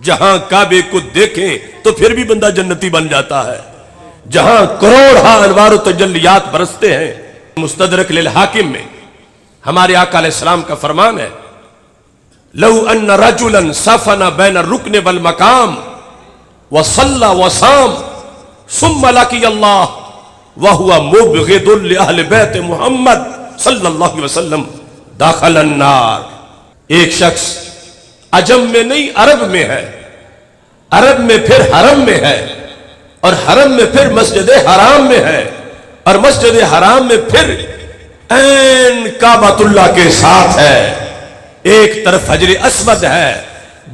جہاں کعبے کو دیکھیں تو پھر بھی بندہ جنتی بن جاتا ہے، جہاں کروڑ انوار و تجلیات برستے ہیں۔ مستدرک للحاکم میں ہمارے آقا علیہ السلام کا فرمان ہے، لو ان رجلا سفن بین الرکن والمقام وصلى وصام ثم لقي الله وهو مبغض لأهل بیت محمد صلی اللہ علیہ وسلم داخل النار۔ ایک شخص عجم میں نہیں عرب میں ہے، عرب میں پھر حرم میں ہے، اور حرم میں پھر مسجد حرام میں ہے، اور مسجد حرام میں پھر عین کعبۃ اللہ کے ساتھ ہے۔ ایک طرف حجر اسود ہے،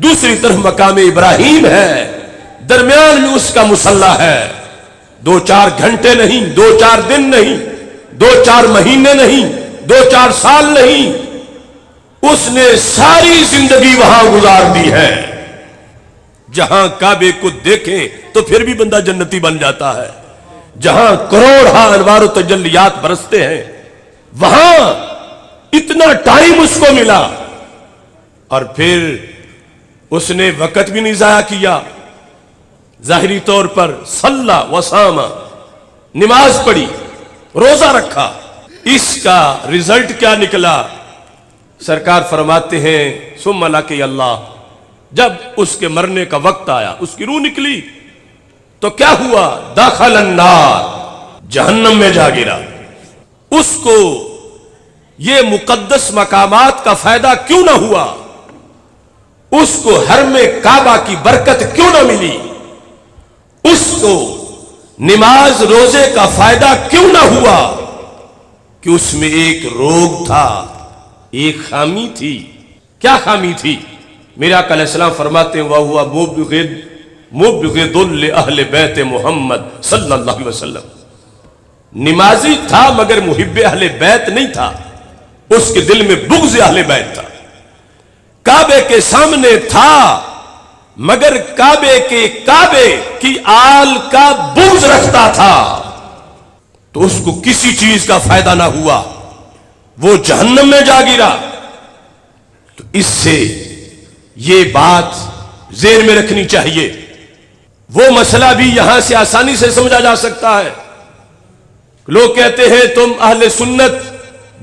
دوسری طرف مقام ابراہیم ہے، درمیان میں اس کا مصلی ہے۔ 2-4 گھنٹے نہیں، 2-4 دن نہیں، 2-4 مہینے نہیں، 2-4 سال نہیں، اس نے ساری زندگی وہاں گزار دی ہے۔ جہاں کعبے کو دیکھیں تو پھر بھی بندہ جنتی بن جاتا ہے، جہاں کروڑ انوار و تجلیات برستے ہیں، وہاں اتنا ٹائم اس کو ملا، اور پھر اس نے وقت بھی نہیں ضائع کیا۔ ظاہری طور پر صلی وصام، نماز پڑھی، روزہ رکھا، اس کا رزلٹ کیا نکلا؟ سرکار فرماتے ہیں ثم لقي اللہ، جب اس کے مرنے کا وقت آیا، اس کی روح نکلی تو کیا ہوا؟ داخل النار، جہنم میں جا گرا۔ اس کو یہ مقدس مقامات کا فائدہ کیوں نہ ہوا؟ اس کو حرم کعبہ کی برکت کیوں نہ ملی؟ اس کو نماز روزے کا فائدہ کیوں نہ ہوا؟ کہ اس میں ایک روگ تھا، ایک خامی تھی۔ کیا خامی تھی؟ میرے آقا علیہ السلام فرماتے ہیں وَهُوَ مُبْغِضٌ لِأَهْلِ بَيْتِ محمد صلی اللہ علیہ وسلم۔ نمازی تھا مگر محب اہل بیت نہیں تھا، اس کے دل میں بغض اہل بیت تھا۔ کعبے کے سامنے تھا مگر کعبے کی آل کا بغض رکھتا تھا، تو اس کو کسی چیز کا فائدہ نہ ہوا، وہ جہنم میں جا گرا۔ تو اس سے یہ بات ذہن میں رکھنی چاہیے۔ وہ مسئلہ بھی یہاں سے آسانی سے سمجھا جا سکتا ہے۔ لوگ کہتے ہیں تم اہل سنت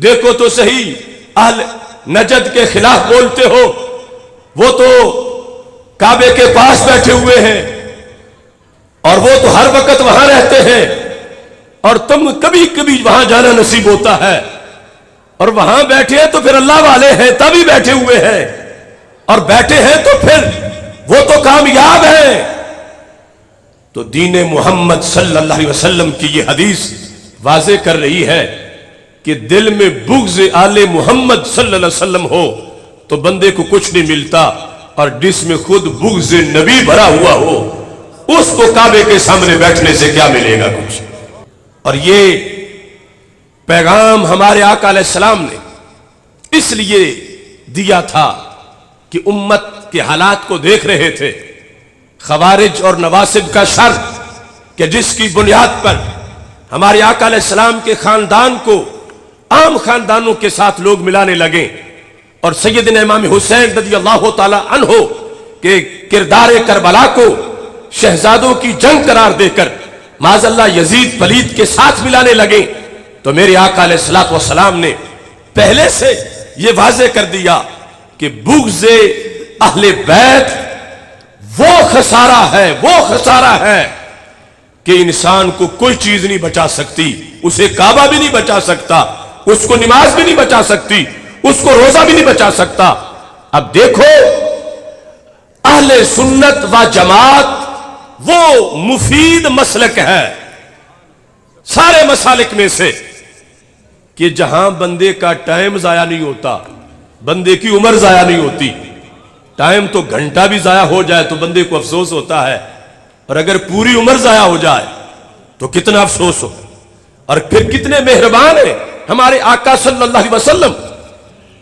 دیکھو تو صحیح، اہل نجد کے خلاف بولتے ہو، وہ تو کعبے کے پاس بیٹھے ہوئے ہیں اور وہ تو ہر وقت وہاں رہتے ہیں، اور تم کبھی کبھی وہاں جانا نصیب ہوتا ہے، اور وہاں بیٹھے ہیں تو پھر اللہ والے ہیں تبھی بیٹھے ہوئے ہیں، اور بیٹھے ہیں تو پھر وہ تو کامیاب ہیں۔ تو دین محمد صلی اللہ علیہ وسلم کی یہ حدیث واضح کر رہی ہے کہ دل میں بغض آل محمد صلی اللہ علیہ وسلم ہو تو بندے کو کچھ نہیں ملتا، اور جس میں خود بغض نبی بھرا ہوا ہو اس کو کعبے کے سامنے بیٹھنے سے کیا ملے گا؟ کچھ۔ اور یہ پیغام ہمارے آقا علیہ السلام نے اس لیے دیا تھا کہ امت کے حالات کو دیکھ رہے تھے، خوارج اور نواسب کا شر کہ جس کی بنیاد پر ہمارے آقا علیہ السلام کے خاندان کو عام خاندانوں کے ساتھ لوگ ملانے لگے، اور سیدنا امام حسین رضی اللہ تعالی عنہ کے کردار کربلا کو شہزادوں کی جنگ قرار دے کر معاذ اللہ یزید پلید کے ساتھ ملانے لگے، تو میرے آقا علیہ الصلوۃ والسلام نے پہلے سے یہ واضح کر دیا کہ بغض اہل بیت وہ خسارہ ہے کہ انسان کو کوئی چیز نہیں بچا سکتی، اسے کعبہ بھی نہیں بچا سکتا، اس کو نماز بھی نہیں بچا سکتی، اس کو روزہ بھی نہیں بچا سکتا۔ اب دیکھو اہل سنت و جماعت وہ مفید مسلک ہے سارے مسالک میں سے کہ جہاں بندے کا ٹائم ضائع نہیں ہوتا، بندے کی عمر ضائع نہیں ہوتی۔ ٹائم تو گھنٹہ بھی ضائع ہو جائے تو بندے کو افسوس ہوتا ہے، اور اگر پوری عمر ضائع ہو جائے تو کتنا افسوس ہو۔ اور پھر کتنے مہربان ہیں ہمارے آقا صلی اللہ علیہ وسلم۔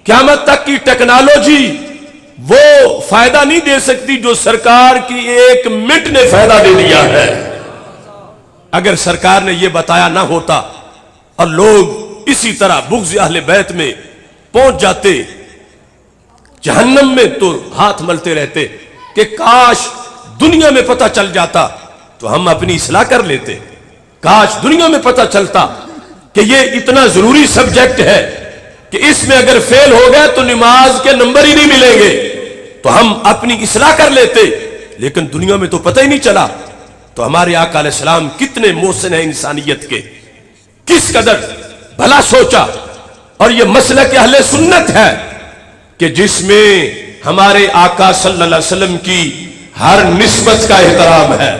قیامت تک کی ٹیکنالوجی وہ فائدہ نہیں دے سکتی جو سرکار کی 1 منٹ نے فائدہ دے دیا ہے۔ اگر سرکار نے یہ بتایا نہ ہوتا اور لوگ اسی طرح بغض اہل بیت میں پہنچ جاتے جہنم میں، تو ہاتھ ملتے رہتے کہ کاش دنیا میں پتہ چل جاتا تو ہم اپنی اصلاح کر لیتے، کاش دنیا میں پتہ چلتا کہ یہ اتنا ضروری سبجیکٹ ہے کہ اس میں اگر فیل ہو گئے تو نماز کے نمبر ہی نہیں ملیں گے، تو ہم اپنی اصلاح کر لیتے، لیکن دنیا میں تو پتہ ہی نہیں چلا۔ تو ہمارے آقا علیہ السلام کتنے محسن ہیں انسانیت کے، کس قدر بھلا سوچا۔ اور یہ مسلک اہل سنت ہے کہ جس میں ہمارے آقا صلی اللہ علیہ وسلم کی ہر نسبت کا احترام ہے۔